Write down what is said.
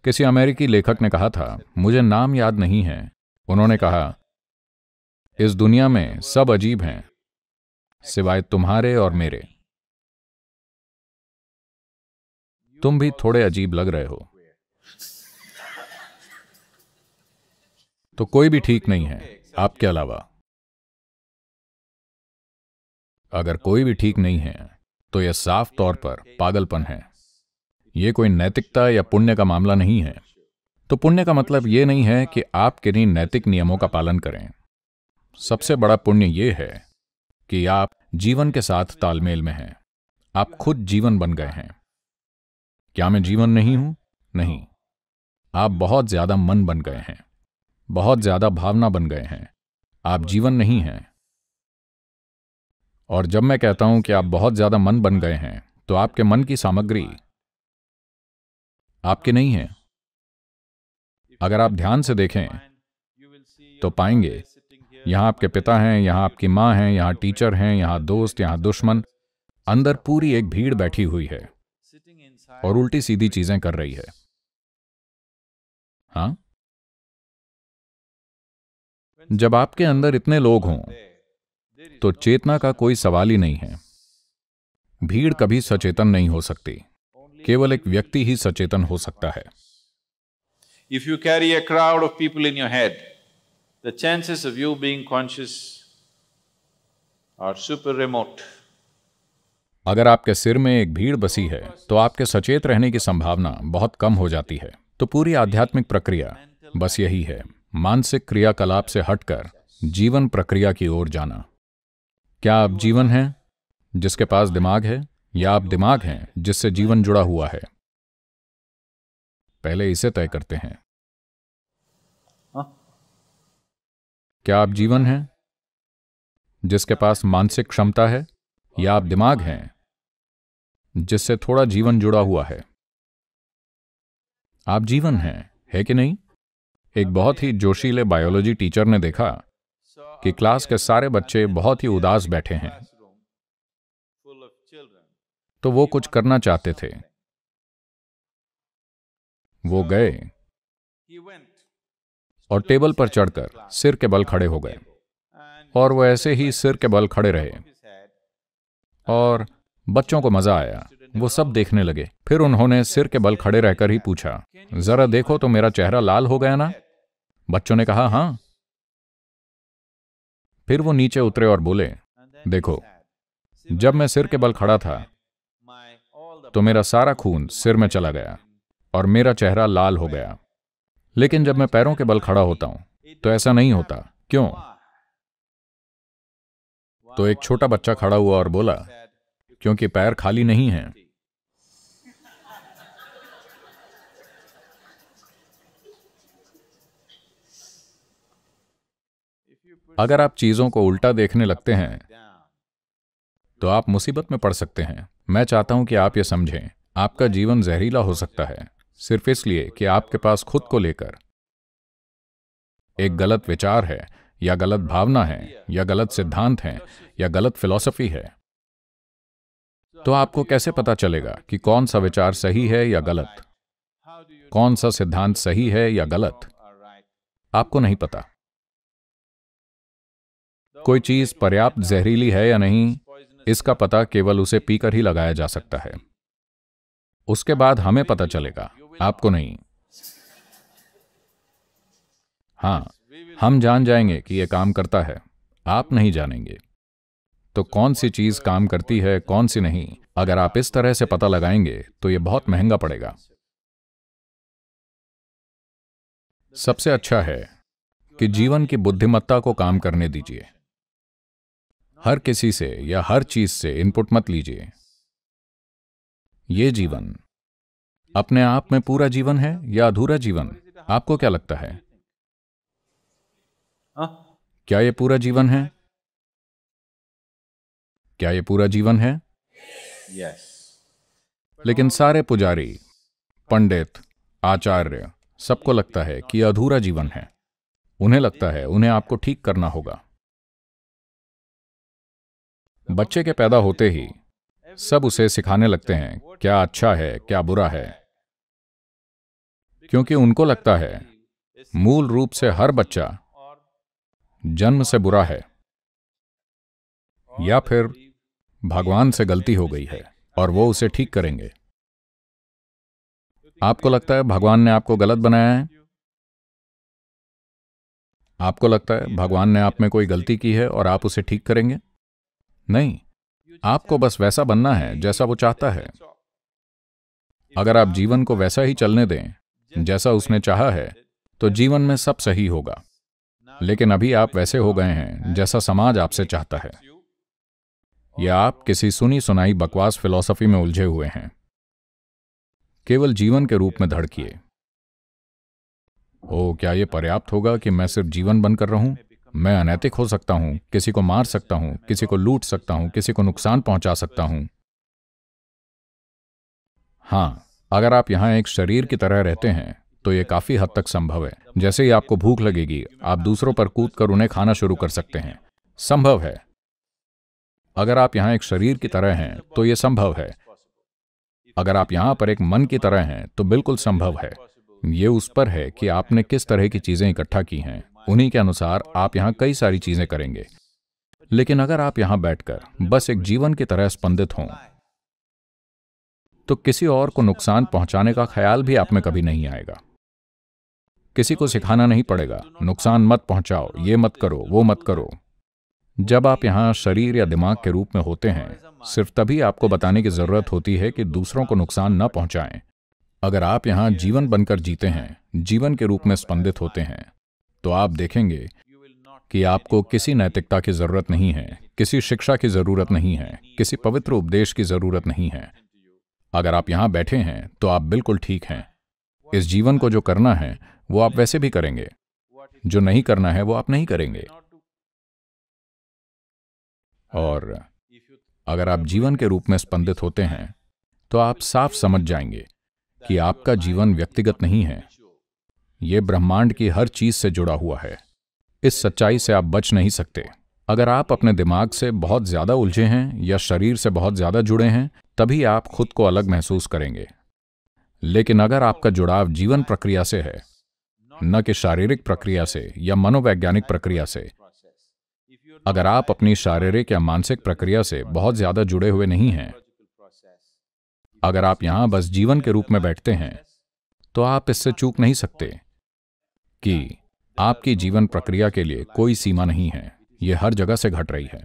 किसी अमेरिकी लेखक ने कहा था, मुझे नाम याद नहीं है, उन्होंने कहा, इस दुनिया में सब अजीब हैं सिवाय तुम्हारे और मेरे। तुम भी थोड़े अजीब लग रहे हो। तो कोई भी ठीक नहीं है आपके अलावा। अगर कोई भी ठीक नहीं है तो यह साफ तौर पर पागलपन है। यह कोई नैतिकता या पुण्य का मामला नहीं है। तो पुण्य का मतलब यह नहीं है कि आप किन्हीं नैतिक नियमों का पालन करें। सबसे बड़ा पुण्य यह है कि आप जीवन के साथ तालमेल में हैं। आप खुद जीवन बन गए हैं। क्या मैं जीवन नहीं हूं? नहीं। आप बहुत ज्यादा मन बन गए हैं, बहुत ज्यादा भावना बन गए हैं। आप जीवन नहीं हैं। और जब मैं कहता हूं कि आप बहुत ज्यादा मन बन गए हैं, तो आपके मन की सामग्री आपके नहीं है। अगर आप ध्यान से देखें तो पाएंगे यहां आपके पिता हैं, यहां आपकी मां हैं, यहां टीचर हैं, यहां दोस्त, यहां दुश्मन। अंदर पूरी एक भीड़ बैठी हुई है और उल्टी सीधी चीजें कर रही है। हां, जब आपके अंदर इतने लोग हों तो चेतना का कोई सवाल ही नहीं है। भीड़ कभी सचेतन नहीं हो सकती। केवल एक व्यक्ति ही सचेतन हो सकता है। If you carry a crowd of people in your head, the chances of you being conscious are super remote. अगर आपके सिर में एक भीड़ बसी है तो आपके सचेत रहने की संभावना बहुत कम हो जाती है। तो पूरी आध्यात्मिक प्रक्रिया बस यही है, मानसिक क्रियाकलाप से हटकर जीवन प्रक्रिया की ओर जाना। क्या आप जीवन हैं जिसके पास दिमाग है, या आप दिमाग हैं जिससे जीवन जुड़ा हुआ है? पहले इसे तय करते हैं। क्या आप जीवन हैं जिसके पास मानसिक क्षमता है, या आप दिमाग हैं जिससे थोड़ा जीवन जुड़ा हुआ है? आप जीवन हैं, है कि नहीं? एक बहुत ही जोशीले बायोलॉजी टीचर ने देखा कि क्लास के सारे बच्चे बहुत ही उदास बैठे हैं। तो वो कुछ करना चाहते थे। वो गए और टेबल पर चढ़कर सिर के बल खड़े हो गए, और वो ऐसे ही सिर के बल खड़े रहे, और बच्चों को मजा आया। वो सब देखने लगे। फिर उन्होंने सिर के बल खड़े रहकर ही पूछा, जरा देखो तो मेरा चेहरा लाल हो गया ना? बच्चों ने कहा हाँ। फिर वो नीचे उतरे और बोले, देखो, जब मैं सिर के बल खड़ा था तो मेरा सारा खून सिर में चला गया और मेरा चेहरा लाल हो गया। लेकिन जब मैं पैरों के बल खड़ा होता हूं तो ऐसा नहीं होता। क्यों? तो एक छोटा बच्चा खड़ा हुआ और बोला, क्योंकि पैर खाली नहीं हैं। अगर आप चीजों को उल्टा देखने लगते हैं तो आप मुसीबत में पड़ सकते हैं। मैं चाहता हूं कि आप ये समझें, आपका जीवन जहरीला हो सकता है सिर्फ इसलिए कि आपके पास खुद को लेकर एक गलत विचार है, या गलत भावना है, या गलत सिद्धांत है, या गलत फिलॉसफी है। तो आपको कैसे पता चलेगा कि कौन सा विचार सही है या गलत, कौन सा सिद्धांत सही है या गलत? आपको नहीं पता। कोई चीज पर्याप्त जहरीली है या नहीं, इसका पता केवल उसे पीकर ही लगाया जा सकता है। उसके बाद हमें पता चलेगा, आपको नहीं। हां, हम जान जाएंगे कि यह काम करता है, आप नहीं जानेंगे। तो कौन सी चीज काम करती है, कौन सी नहीं, अगर आप इस तरह से पता लगाएंगे तो यह बहुत महंगा पड़ेगा। सबसे अच्छा है कि जीवन की बुद्धिमत्ता को काम करने दीजिए। हर किसी से या हर चीज से इनपुट मत लीजिए। ये जीवन अपने आप में पूरा जीवन है या अधूरा जीवन? आपको क्या लगता है? क्या ये पूरा जीवन है? क्या ये पूरा जीवन है? Yes. लेकिन सारे पुजारी, पंडित, आचार्य, सबको लगता है कि यह अधूरा जीवन है। उन्हें लगता है उन्हें आपको ठीक करना होगा। बच्चे के पैदा होते ही सब उसे सिखाने लगते हैं क्या अच्छा है, क्या बुरा है, क्योंकि उनको लगता है मूल रूप से हर बच्चा जन्म से बुरा है, या फिर भगवान से गलती हो गई है और वो उसे ठीक करेंगे। आपको लगता है भगवान ने आपको गलत बनाया है? आपको लगता है भगवान ने आप में कोई गलती की है और आप उसे ठीक करेंगे? नहीं, आपको बस वैसा बनना है जैसा वो चाहता है। अगर आप जीवन को वैसा ही चलने दें जैसा उसने चाहा है, तो जीवन में सब सही होगा। लेकिन अभी आप वैसे हो गए हैं जैसा समाज आपसे चाहता है, या आप किसी सुनी सुनाई बकवास फिलॉसफी में उलझे हुए हैं। केवल जीवन के रूप में धड़किए। ओह, क्या यह पर्याप्त होगा कि मैं सिर्फ जीवन बनकर रहूं? मैं अनैतिक हो सकता हूं, किसी को मार सकता हूं, किसी को लूट सकता हूं, किसी को नुकसान पहुंचा सकता हूं। हाँ, अगर आप यहां एक शरीर की तरह रहते हैं तो यह काफी हद तक संभव है। जैसे ही आपको भूख लगेगी, आप दूसरों पर कूदकर उन्हें खाना शुरू कर सकते हैं। संभव है। अगर आप यहां एक शरीर की तरह हैं तो यह संभव है। अगर आप यहां पर एक मन की तरह हैं तो बिल्कुल संभव है। ये उस पर है कि आपने किस तरह की चीजें इकट्ठा की हैं, उन्हीं के अनुसार आप यहां कई सारी चीजें करेंगे। लेकिन अगर आप यहां बैठकर बस एक जीवन की तरह स्पंदित हों, तो किसी और को नुकसान पहुंचाने का ख्याल भी आप में कभी नहीं आएगा। किसी को सिखाना नहीं पड़ेगा, नुकसान मत पहुंचाओ, ये मत करो, वो मत करो। जब आप यहां शरीर या दिमाग के रूप में होते हैं, सिर्फ तभी आपको बताने की जरूरत होती है कि दूसरों को नुकसान न पहुंचाएं। अगर आप यहां जीवन बनकर जीते हैं, जीवन के रूप में स्पंदित होते हैं, तो आप देखेंगे कि आपको किसी नैतिकता की जरूरत नहीं है, किसी शिक्षा की जरूरत नहीं है, किसी पवित्र उपदेश की जरूरत नहीं है। अगर आप यहां बैठे हैं तो आप बिल्कुल ठीक हैं। इस जीवन को जो करना है वो आप वैसे भी करेंगे, जो नहीं करना है वो आप नहीं करेंगे। और अगर आप जीवन के रूप में स्पंदित होते हैं तो आप साफ समझ जाएंगे कि आपका जीवन व्यक्तिगत नहीं है, यह ब्रह्मांड की हर चीज से जुड़ा हुआ है। इस सच्चाई से आप बच नहीं सकते। अगर आप अपने दिमाग से बहुत ज्यादा उलझे हैं या शरीर से बहुत ज्यादा जुड़े हैं, तभी आप खुद को अलग महसूस करेंगे। लेकिन अगर आपका जुड़ाव जीवन प्रक्रिया से है, न कि शारीरिक प्रक्रिया से या मनोवैज्ञानिक प्रक्रिया से, अगर आप अपनी शारीरिक या मानसिक प्रक्रिया से बहुत ज्यादा जुड़े हुए नहीं हैं, अगर आप यहां बस जीवन के रूप में बैठते हैं, तो आप इससे चूक नहीं सकते कि आपकी जीवन प्रक्रिया के लिए कोई सीमा नहीं है। यह हर जगह से घट रही है।